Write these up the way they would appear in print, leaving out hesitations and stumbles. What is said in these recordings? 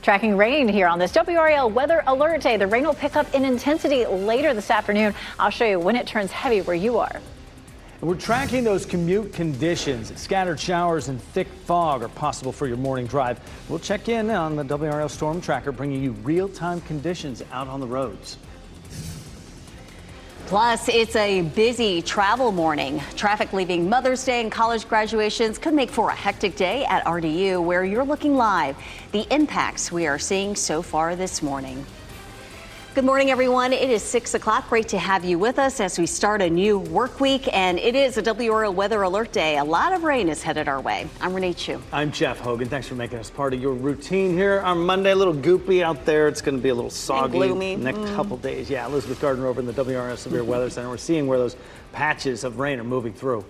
Tracking rain here on this WRAL weather alert day. The rain will pick up in intensity later this afternoon. I'll show you when it turns heavy where you are. We're tracking those commute conditions. Scattered showers and thick fog are possible for your morning drive. We'll check in on the WRAL Storm Tracker, bringing you real-time conditions out on the roads. Plus, it's a busy travel morning. Traffic leaving Mother's Day and college graduations could make for a hectic day at RDU, where you're looking live. The impacts we are seeing so far this morning. Good morning, everyone. It is 6 o'clock. Great to have you with us as we start a new work week, and it is a WRAL weather alert day. A lot of rain is headed our way. I'm Renee Chu. I'm Jeff Hogan. Thanks for making us part of your routine here on Monday. A little goopy out there. It's going to be a little soggy and gloomy. Next couple days. Yeah, Elizabeth Gardner over in the WRAL Severe Weather Center. We're seeing where those patches of rain are moving through.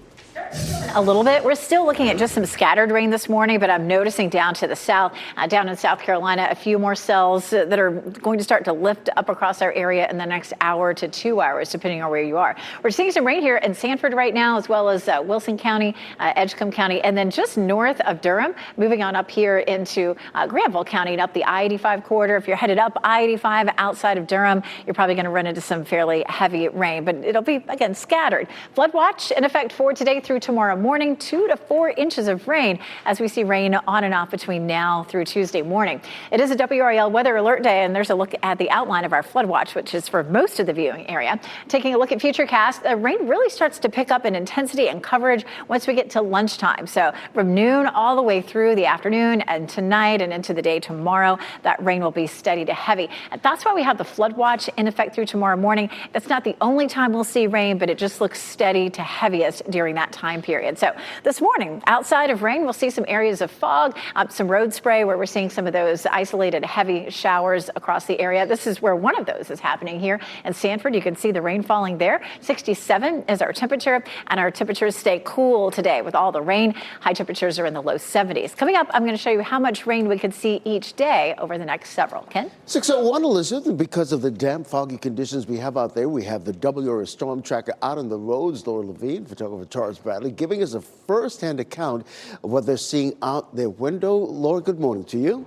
A little bit. We're still looking at just some scattered rain this morning, but I'm noticing down to the south, down in South Carolina, a few more cells that are going to start to lift up across our area in the next hour to 2 hours, depending on where you are. We're seeing some rain here in Sanford right now, as well as Wilson County, Edgecombe County, and then just north of Durham, moving on up here into Granville County and up the I-85 corridor. If you're headed up I-85 outside of Durham, you're probably going to run into some fairly heavy rain, but it'll be, again, scattered. Flood watch in effect for today through tomorrow morning, 2 to 4 inches of rain as we see rain on and off between now through Tuesday morning. It is a WRAL weather alert day, and there's a look at the outline of our flood watch, which is for most of the viewing area. Taking a look at futurecast, the rain really starts to pick up in intensity and coverage once we get to lunchtime. So from noon all the way through the afternoon and tonight and into the day tomorrow, that rain will be steady to heavy. And that's why we have the flood watch in effect through tomorrow morning. That's not the only time we'll see rain, but it just looks steady to heaviest during that time period. So this morning, outside of rain, we'll see some areas of fog, some road spray where we're seeing some of those isolated heavy showers across the area. This is where one of those is happening here in Sanford. You can see the rain falling there. 67 is our temperature, and our temperatures stay cool today with all the rain. High temperatures are in the low 70s. Coming up, I'm going to show you how much rain we could see each day over the next several. Ken? 6:01, Elizabeth. Because of the damp, foggy conditions we have out there, we have the WRAL Storm Tracker out on the roads. Laura Levine, photographer Charles Bradley, giving us a first-hand account of what they're seeing out their window. Laura, good morning to you.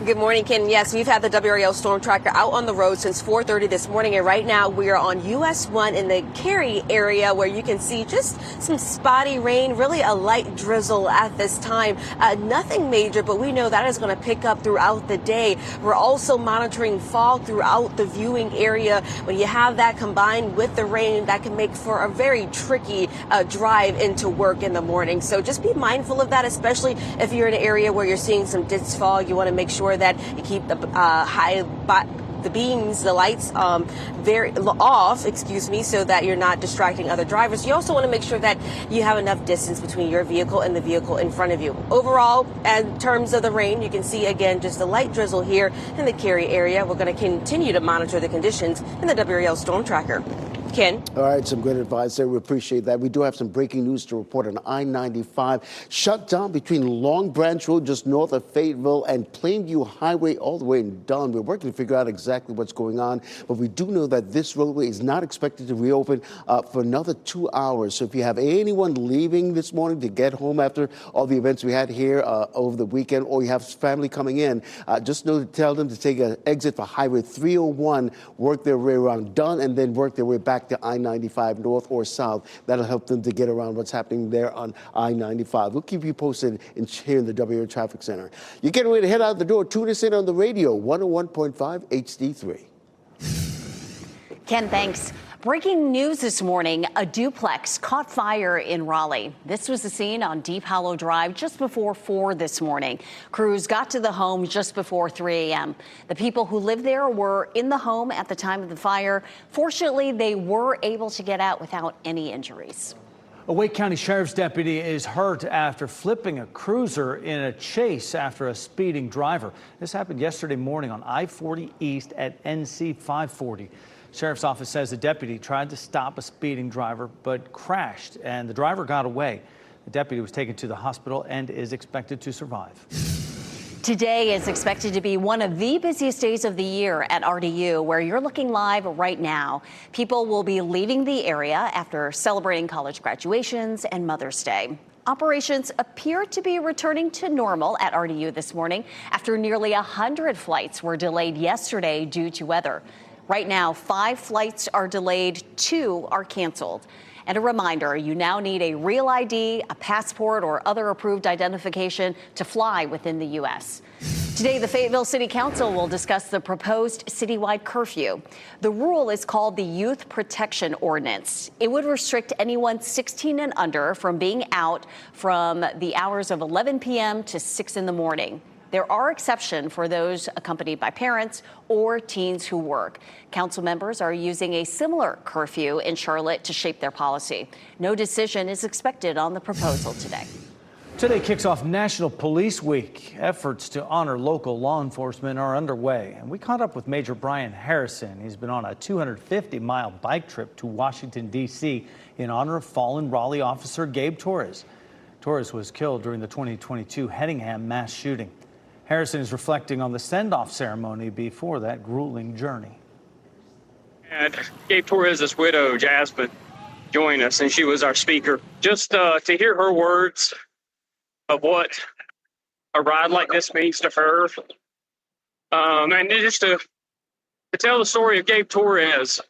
Good morning, Ken. Yes, we've had the WRAL Storm Tracker out on the road since 4:30 this morning, and right now we are on US 1 in the Cary area, where you can see just some spotty rain, really a light drizzle at this time. Nothing major, but we know that is going to pick up throughout the day. We're also monitoring fog throughout the viewing area. When you have that combined with the rain, that can make for a very tricky drive into work in the morning. So just be mindful of that, especially if you're in an area where you're seeing some dense fog. You want to make sure that you keep the beams, the lights very off, so that you're not distracting other drivers. You also want to make sure that you have enough distance between your vehicle and the vehicle in front of you. Overall, in terms of the rain, you can see again just a light drizzle here in the Cary area. We're going to continue to monitor the conditions in the WRAL Storm Tracker. Ken. All right, some good advice there. We appreciate that. We do have some breaking news to report on I-95. Shut down between Long Branch Road just north of Fayetteville and Plainview Highway all the way in Dunn. We're working to figure out exactly what's going on, but we do know that this roadway is not expected to reopen for another 2 hours. So if you have anyone leaving this morning to get home after all the events we had here over the weekend, or you have family coming in, just know to tell them to take an exit for Highway 301, work their way around Dunn, and then work their way back to I-95 north or south. That'll help them to get around what's happening there on I-95. We'll keep you posted here in the WRAL Traffic Center. You're getting ready to head out the door. Tune us in on the radio, 101.5 HD3. Ken, thanks. Breaking news this morning, a duplex caught fire in Raleigh. This was the scene on Deep Hollow Drive just before 4 this morning. Crews got to the home just before 3 a.m. The people who lived there were in the home at the time of the fire. Fortunately, they were able to get out without any injuries. A Wake County Sheriff's deputy is hurt after flipping a cruiser in a chase after a speeding driver. This happened yesterday morning on I-40 East at NC 540. Sheriff's office says the deputy tried to stop a speeding driver but crashed, and the driver got away. The deputy was taken to the hospital and is expected to survive. Today is expected to be one of the busiest days of the year at RDU, where you're looking live right now. People will be leaving the area after celebrating college graduations and Mother's Day. Operations appear to be returning to normal at RDU this morning after nearly 100 flights were delayed yesterday due to weather. Right now, 5 flights are delayed, 2 are canceled. And a reminder, you now need a real ID, a passport, or other approved identification to fly within the U.S. Today, the Fayetteville City Council will discuss the proposed citywide curfew. The rule is called the Youth Protection Ordinance. It would restrict anyone 16 and under from being out from the hours of 11 p.m. to 6 in the morning. There are exceptions for those accompanied by parents or teens who work. Council members are using a similar curfew in Charlotte to shape their policy. No decision is expected on the proposal today. Today kicks off National Police Week. Efforts to honor local law enforcement are underway. And we caught up with Major Brian Harrison. He's been on a 250-mile bike trip to Washington, D.C. in honor of fallen Raleigh officer Gabe Torres. Torres was killed during the 2022 Hedingham mass shooting. Harrison is reflecting on the send-off ceremony before that grueling journey. And Gabe Torres' widow, Jasmine, joined us, and she was our speaker. Just to hear her words of what a ride like this means to her, and just to tell the story of Gabe Torres.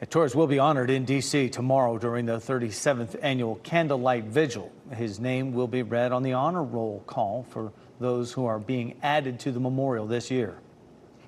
Torres will be honored in D.C. tomorrow during the 37th annual Candlelight Vigil. His name will be read on the honor roll call for those who are being added to the memorial this year.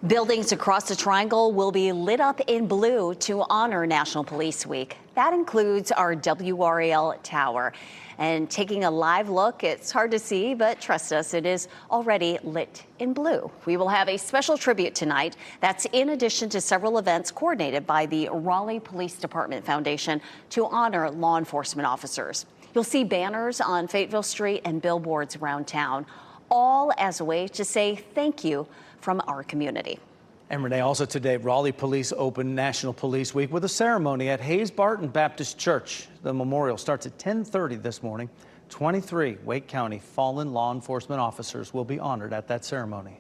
Buildings across the Triangle will be lit up in blue to honor National Police Week. That includes our WRAL tower. And taking a live look, it's hard to see, but trust us, it is already lit in blue. We will have a special tribute tonight. That's in addition to several events coordinated by the Raleigh Police Department Foundation to honor law enforcement officers. You'll see banners on Fayetteville Street and billboards around town, all as a way to say thank you from our community. And Renee, also today, Raleigh Police opened National Police Week with a ceremony at Hayes Barton Baptist Church. The memorial starts at 10:30 this morning. 23 Wake County fallen law enforcement officers will be honored at that ceremony.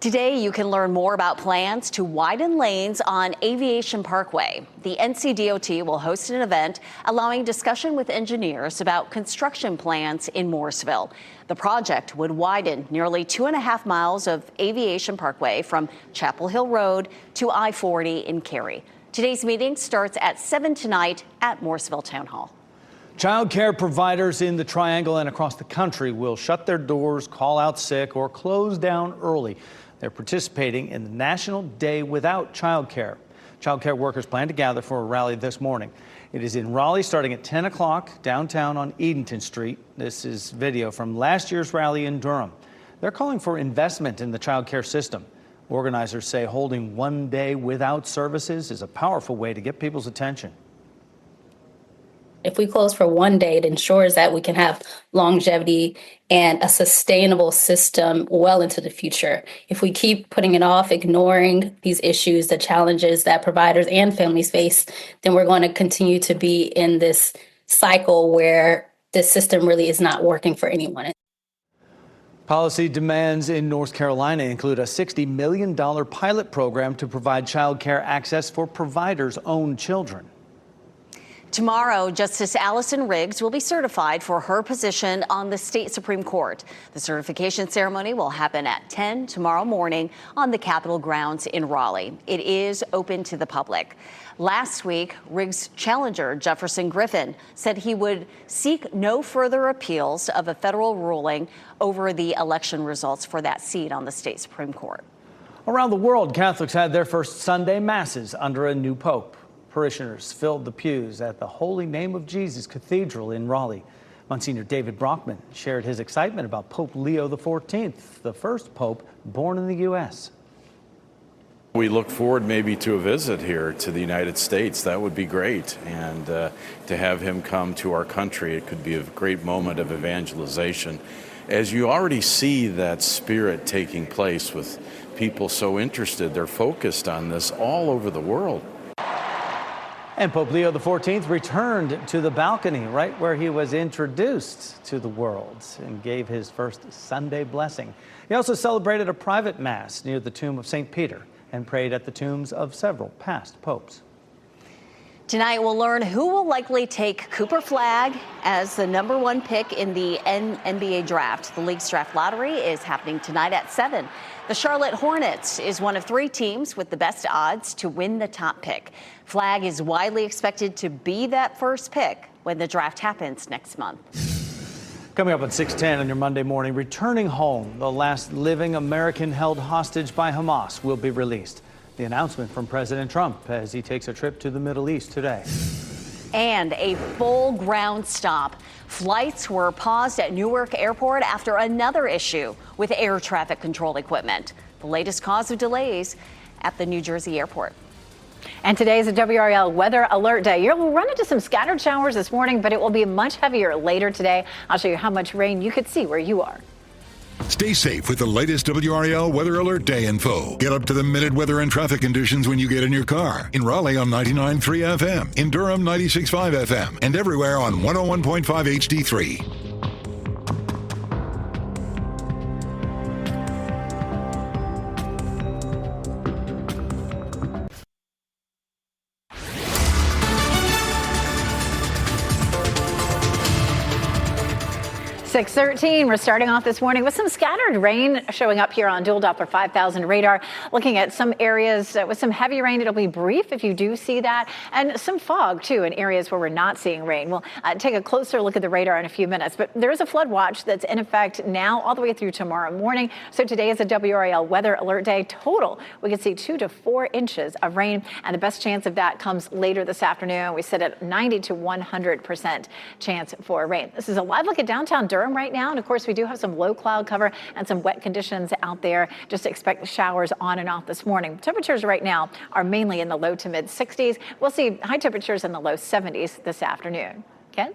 Today, you can learn more about plans to widen lanes on Aviation Parkway. The NCDOT will host an event allowing discussion with engineers about construction plans in Morrisville. The project would widen nearly 2.5 miles of Aviation Parkway from Chapel Hill Road to I-40 in Cary. Today's meeting starts at 7 tonight at Morrisville Town Hall. Child care providers in the Triangle and across the country will shut their doors, call out sick, or close down early. They're participating in the National Day Without Child Care. Child care workers plan to gather for a rally this morning. It is in Raleigh starting at 10 o'clock downtown on Edenton Street. This is video from last year's rally in Durham. They're calling for investment in the child care system. Organizers say holding one day without services is a powerful way to get people's attention. If we close for one day, it ensures that we can have longevity and a sustainable system well into the future. If we keep putting it off, ignoring these issues, the challenges that providers and families face, then we're going to continue to be in this cycle where this system really is not working for anyone. Policy demands in North Carolina include a $60 million pilot program to provide child care access for providers' own children. Tomorrow, Justice Allison Riggs will be certified for her position on the state Supreme Court. The certification ceremony will happen at 10 tomorrow morning on the Capitol grounds in Raleigh. It is open to the public. Last week, Riggs' challenger, Jefferson Griffin, said he would seek no further appeals of a federal ruling over the election results for that seat on the state Supreme Court. Around the world, Catholics had their first Sunday masses under a new pope. Parishioners filled the pews at the Holy Name of Jesus Cathedral in Raleigh. Monsignor David Brockman shared his excitement about Pope Leo XIV, the first pope born in the U.S. We look forward maybe to a visit here to the United States. That would be great. And to have him come to our country, it could be a great moment of evangelization. As you already see that spirit taking place with people so interested, they're focused on this all over the world. And Pope Leo XIV returned to the balcony right where he was introduced to the world and gave his first Sunday blessing. He also celebrated a private mass near the tomb of St. Peter and prayed at the tombs of several past popes. Tonight, we'll learn who will likely take Cooper Flag as the #1 pick in the NBA draft. The league's draft lottery is happening tonight at 7. The Charlotte Hornets is one of 3 teams with the best odds to win the top pick. Flag is widely expected to be that first pick when the draft happens next month. Coming up at 6:10 on your Monday morning, returning home, the last living American held hostage by Hamas will be released. The announcement from President Trump as he takes a trip to the Middle East today. And a full ground stop. Flights were paused at Newark Airport after another issue with air traffic control equipment. The latest cause of delays at the New Jersey airport. And today is a WRAL weather alert day. You'll run into some scattered showers this morning, but it will be much heavier later today. I'll show you how much rain you could see where you are. Stay safe with the latest WRAL Weather Alert Day info. Get up to the minute weather and traffic conditions when you get in your car. In Raleigh on 99.3 FM, in Durham 96.5 FM, and everywhere on 101.5 HD3. 6:13. We're starting off this morning with some scattered rain showing up here on Dual Doppler 5000 radar. Looking at some areas with some heavy rain. It'll be brief if you do see that, and some fog too in areas where we're not seeing rain. We'll take a closer look at the radar in a few minutes, but there is a flood watch that's in effect now all the way through tomorrow morning. So today is a WRAL weather alert day. Total, we can see 2 to 4 inches of rain, and the best chance of that comes later this afternoon. We sit at 90 to 100% chance for rain. This is a live look at downtown Durham right now, and of course we do have some low cloud cover and some wet conditions out there. Just expect showers on and off this morning. Temperatures right now are mainly in the low to mid 60s. We'll see high temperatures in the low 70s this afternoon. Ken?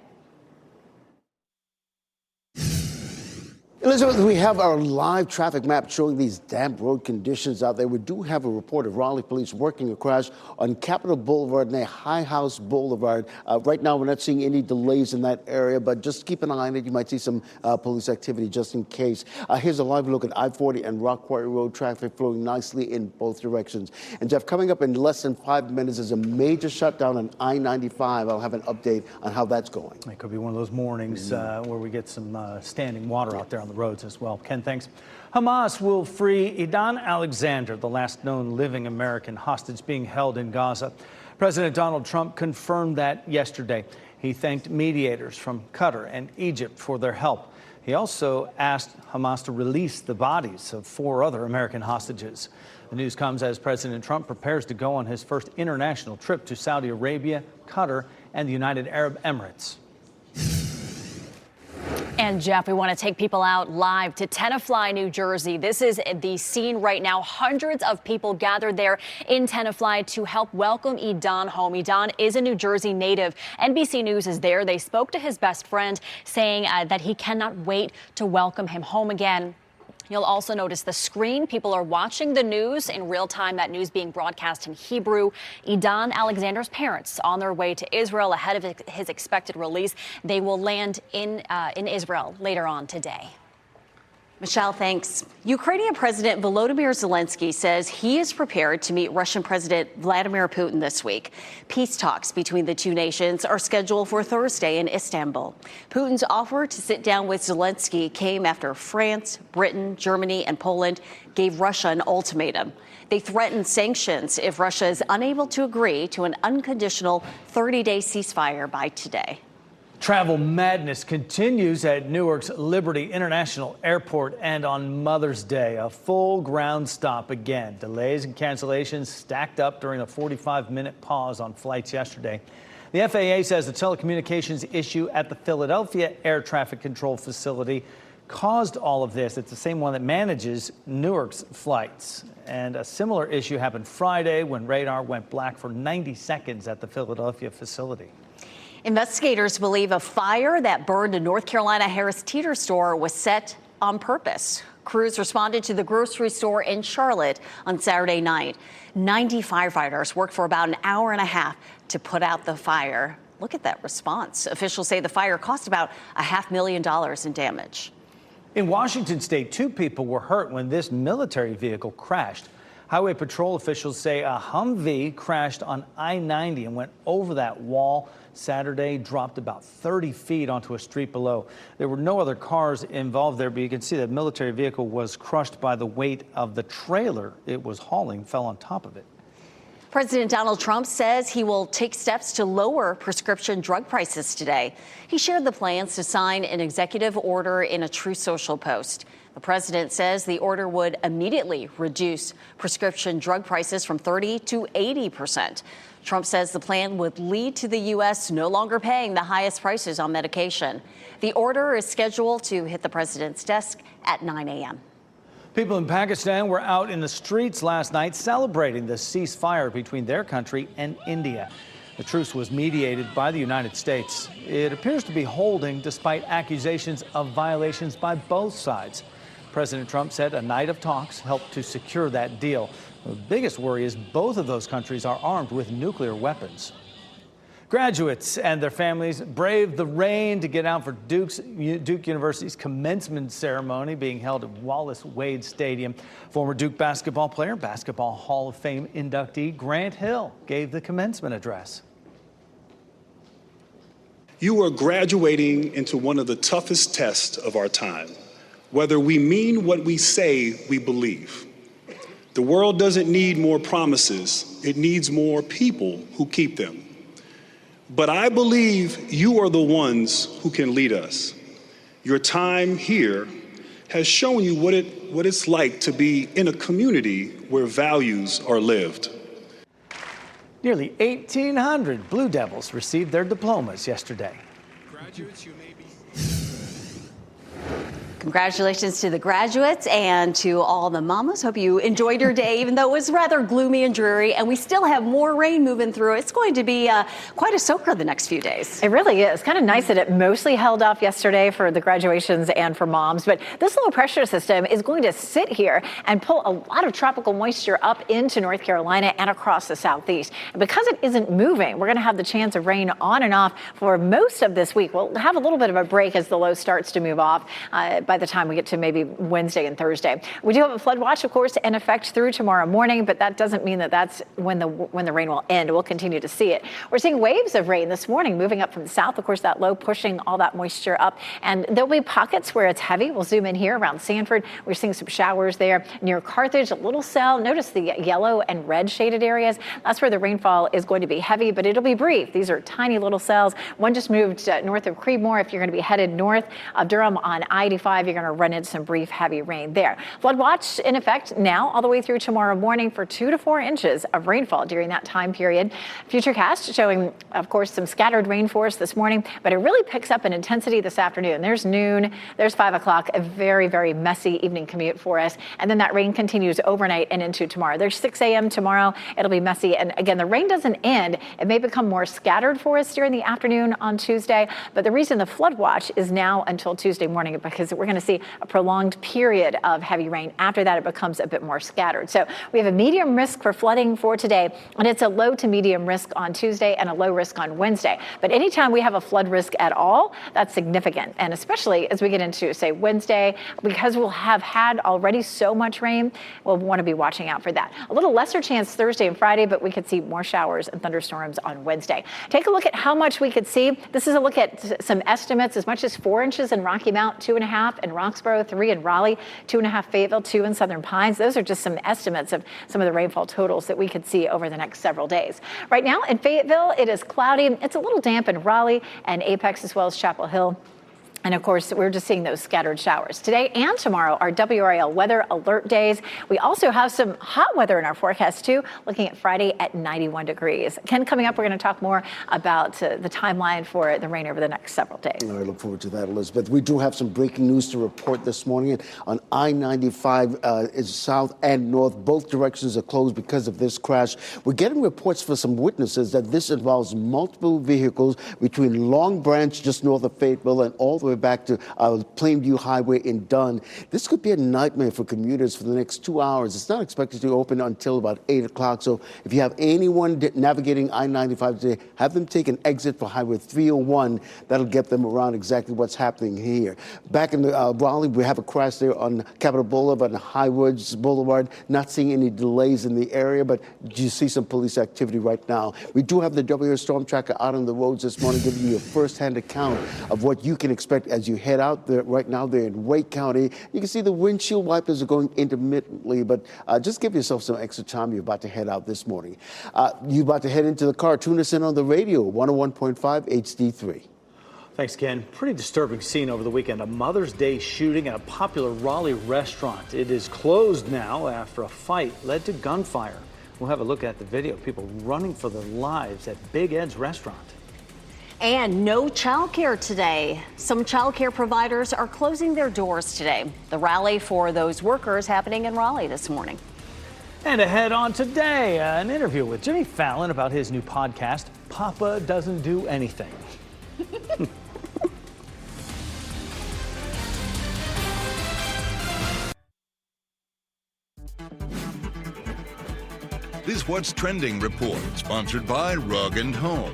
Elizabeth, we have our live traffic map showing these damp road conditions out there. We do have a report of Raleigh police working a crash on Capitol Boulevard near High House Boulevard. Right now, we're not seeing any delays in that area, but just keep an eye on it. You might see some police activity just in case. Here's a live look at I-40 and Rock Quarry Road traffic flowing nicely in both directions. And Jeff, coming up in less than 5 minutes is a major shutdown on I-95. I'll have an update on how that's going. It could be one of those mornings where we get some standing water out there on the roads as well. Ken, thanks. Hamas will free Idan Alexander, the last known living American hostage being held in Gaza. President Donald Trump confirmed that yesterday. He thanked mediators from Qatar and Egypt for their help. He also asked Hamas to release the bodies of 4 other American hostages. The news comes as President Trump prepares to go on his first international trip to Saudi Arabia, Qatar, and the United Arab Emirates. And Jeff, we want to take people out live to Tenafly, New Jersey. This is the scene right now. Hundreds of people gathered there in Tenafly to help welcome Idan home. Idan is a New Jersey native. NBC News is there. They spoke to his best friend, saying that he cannot wait to welcome him home again. You'll also notice the screen. People are watching the news in real time, that news being broadcast in Hebrew. Idan Alexander's parents on their way to Israel ahead of his expected release. They will land in Israel later on today. Michelle, thanks. Ukrainian President Volodymyr Zelensky says he is prepared to meet Russian President Vladimir Putin this week. Peace talks between the two nations are scheduled for Thursday in Istanbul. Putin's offer to sit down with Zelensky came after France, Britain, Germany, and Poland gave Russia an ultimatum. They threatened sanctions if Russia is unable to agree to an unconditional 30-day ceasefire by today. Travel madness continues at Newark's Liberty International Airport, and on Mother's Day, a full ground stop again. Delays and cancellations stacked up during a 45-minute pause on flights yesterday. The FAA says the telecommunications issue at the Philadelphia Air Traffic Control Facility caused all of this. It's the same one that manages Newark's flights. And a similar issue happened Friday when radar went black for 90 seconds at the Philadelphia facility. Investigators believe a fire that burned a North Carolina Harris Teeter store was set on purpose. Crews responded to the grocery store in Charlotte on Saturday night. 90 firefighters worked for about an hour and a half to put out the fire. Look at that response. Officials say the fire cost about $500,000 in damage. In Washington state, 2 people were hurt when this military vehicle crashed. Highway Patrol officials say a Humvee crashed on I-90 and went over that wall Saturday, dropped about 30 feet onto a street below. There were no other cars involved there, but you can see that military vehicle was crushed by the weight of the trailer it was hauling, fell on top of it. President Donald Trump says he will take steps to lower prescription drug prices today. He shared the plans to sign an executive order in a Truth Social post. The president says the order would immediately reduce prescription drug prices from 30 to 80%. Trump says the plan would lead to the U.S. no longer paying the highest prices on medication. The order is scheduled to hit the president's desk at 9 a.m. People in Pakistan were out in the streets last night celebrating the ceasefire between their country and India. The truce was mediated by the United States. It appears to be holding despite accusations of violations by both sides. President Trump said a night of talks helped to secure that deal. The biggest worry is both of those countries are armed with nuclear weapons. Graduates and their families braved the rain to get out for Duke University's commencement ceremony being held at Wallace Wade Stadium. Former Duke basketball player, Basketball Hall of Fame inductee Grant Hill gave the commencement address. You are graduating into one of the toughest tests of our time, whether we mean what we say we believe. The world doesn't need more promises, it needs more people who keep them. But I believe you are the ones who can lead us. Your time here has shown you what it's like to be in a community where values are lived. Nearly 1,800 Blue Devils received their diplomas yesterday. Graduates, you may be. Congratulations to the graduates and to all the mamas. Hope you enjoyed your day, even though it was rather gloomy and dreary, and we still have more rain moving through. It's going to be quite a soaker the next few days. It really is. Kind of nice that it mostly held off yesterday for the graduations and for moms, but this low pressure system is going to sit here and pull a lot of tropical moisture up into North Carolina and across the southeast. And because it isn't moving, we're going to have the chance of rain on and off for most of this week. We'll have a little bit of a break as the low starts to move off by the time we get to maybe Wednesday and Thursday. We do have a flood watch, of course, in effect through tomorrow morning, but that doesn't mean that that's when the rain will end. We'll continue to see it. We're seeing waves of rain this morning moving up from the south. Of course, that low pushing all that moisture up, and there'll be pockets where it's heavy. We'll zoom in here around Sanford. We're seeing some showers there near Carthage, a little cell. Notice the yellow and red shaded areas. That's where the rainfall is going to be heavy, but it'll be brief. These are tiny little cells. One just moved north of Creedmoor. If you're going to be headed north of Durham on I-85, you're going to run into some brief heavy rain there. Flood watch in effect now all the way through tomorrow morning for 2 to 4 inches of rainfall during that time period. Futurecast showing, of course, some scattered rain for us this morning, but it really picks up in intensity this afternoon. There's noon, there's 5 o'clock, a very, very messy evening commute for us. And then that rain continues overnight and into tomorrow. There's 6 a.m. tomorrow. It'll be messy. And again, the rain doesn't end. It may become more scattered for us during the afternoon on Tuesday. But the reason the flood watch is now until Tuesday morning is because we're going to see a prolonged period of heavy rain. After that, it becomes a bit more scattered. So we have a medium risk for flooding for today, and it's a low to medium risk on Tuesday and a low risk on Wednesday. But anytime we have a flood risk at all, that's significant. And especially as we get into, say, Wednesday, because we'll have had already so much rain, we'll want to be watching out for that. A little lesser chance Thursday and Friday, but we could see more showers and thunderstorms on Wednesday. Take a look at how much we could see. This is a look at some estimates, as much as 4 inches in Rocky Mount, 2.5 in Roxborough, 3 in Raleigh, 2.5 Fayetteville, 2 in Southern Pines. Those are just some estimates of some of the rainfall totals that we could see over the next several days. Right now in Fayetteville, it is cloudy. It's a little damp in Raleigh and Apex as well as Chapel Hill. And of course, we're just seeing those scattered showers. Today and tomorrow are WRAL weather alert days. We also have some hot weather in our forecast too, looking at Friday at 91 degrees. Ken, coming up, we're going to talk more about the timeline for the rain over the next several days. I look forward to that, Elizabeth. We do have some breaking news to report this morning on I-95 is south and north. Both directions are closed because of this crash. We're getting reports for some witnesses that this involves multiple vehicles between Long Branch, just north of Fayetteville, and all the way way back to Plainview Highway in Dunn. This could be a nightmare for commuters for the next 2 hours. It's not expected to open until about 8 o'clock. So if you have anyone navigating I-95 today, have them take an exit for Highway 301. That'll get them around exactly what's happening here. Back in Raleigh, we have a crash there on Capitol Boulevard and Highwoods Boulevard. Not seeing any delays in the area, but you see some police activity right now. We do have the WRAL storm tracker out on the roads this morning, giving you a first-hand account of what you can expect as you head out there. Right now, they're in Wake County. You can see the windshield wipers are going intermittently, but just give yourself some extra time. You're about to head out this morning. You're about to head into the car. Tune us in on the radio, 101.5 HD3. Thanks, Ken. Pretty disturbing scene over the weekend. A Mother's Day shooting at a popular Raleigh restaurant. It is closed now after a fight led to gunfire. We'll have a look at the video. People running for their lives at Big Ed's restaurant. And no childcare today. Some childcare providers are closing their doors today. The rally for those workers happening in Raleigh this morning. And ahead on today, an interview with Jimmy Fallon about his new podcast, Papa Doesn't Do Anything. This What's Trending report, sponsored by Rug & Home.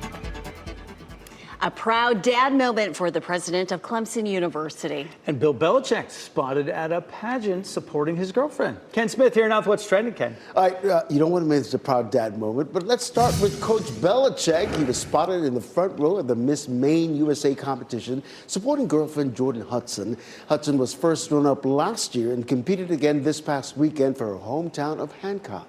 A proud dad moment for the president of Clemson University. And Bill Belichick spotted at a pageant supporting his girlfriend. Ken Smith here now with What's Trending, Ken. All right, you don't want to miss a proud dad moment, but let's start with Coach Belichick. He was spotted in the front row of the Miss Maine USA competition, supporting girlfriend Jordan Hudson. Hudson was first run-up last year and competed again this past weekend for her hometown of Hancock.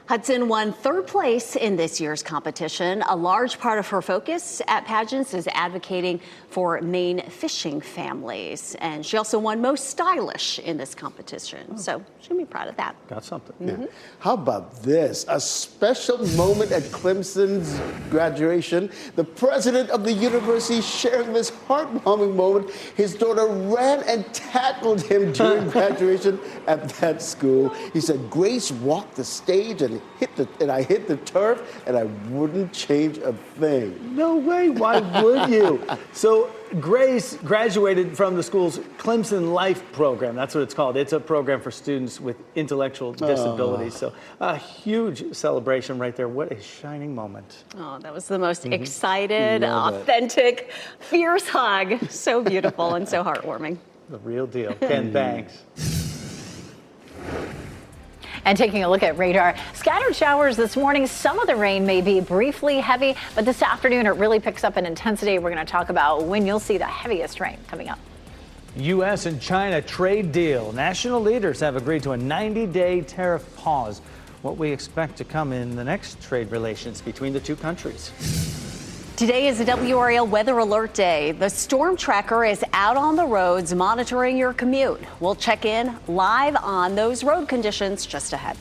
Hudson won third place in this year's competition. A large part of her focus at pageants is advocating for Maine fishing families. And she also won most stylish in this competition. So she'll be proud of that. Got something. Yeah. How about this? A special moment at Clemson's graduation. The president of the university sharing this heartwarming moment. His daughter ran and tackled him during graduation at that school. He said, Grace walked the stage and I hit the turf, and I wouldn't change a thing. No way. Why would you? So Grace graduated from the school's Clemson Life program. That's what it's called. It's a program for students with intellectual disabilities. So a huge celebration right there. What a shining moment. Oh, that was the most excited, authentic, fierce hug. So beautiful and so heartwarming. The real deal. Ken, thanks. And taking a look at radar, scattered showers this morning. Some of the rain may be briefly heavy, but this afternoon it really picks up in intensity. We're going to talk about when you'll see the heaviest rain coming up. U.S. and China trade deal. National leaders have agreed to a 90-day tariff pause. What we expect to come in the next trade relations between the two countries. Today is a WRAL Weather Alert Day. The storm tracker is out on the roads monitoring your commute. We'll check in live on those road conditions just ahead.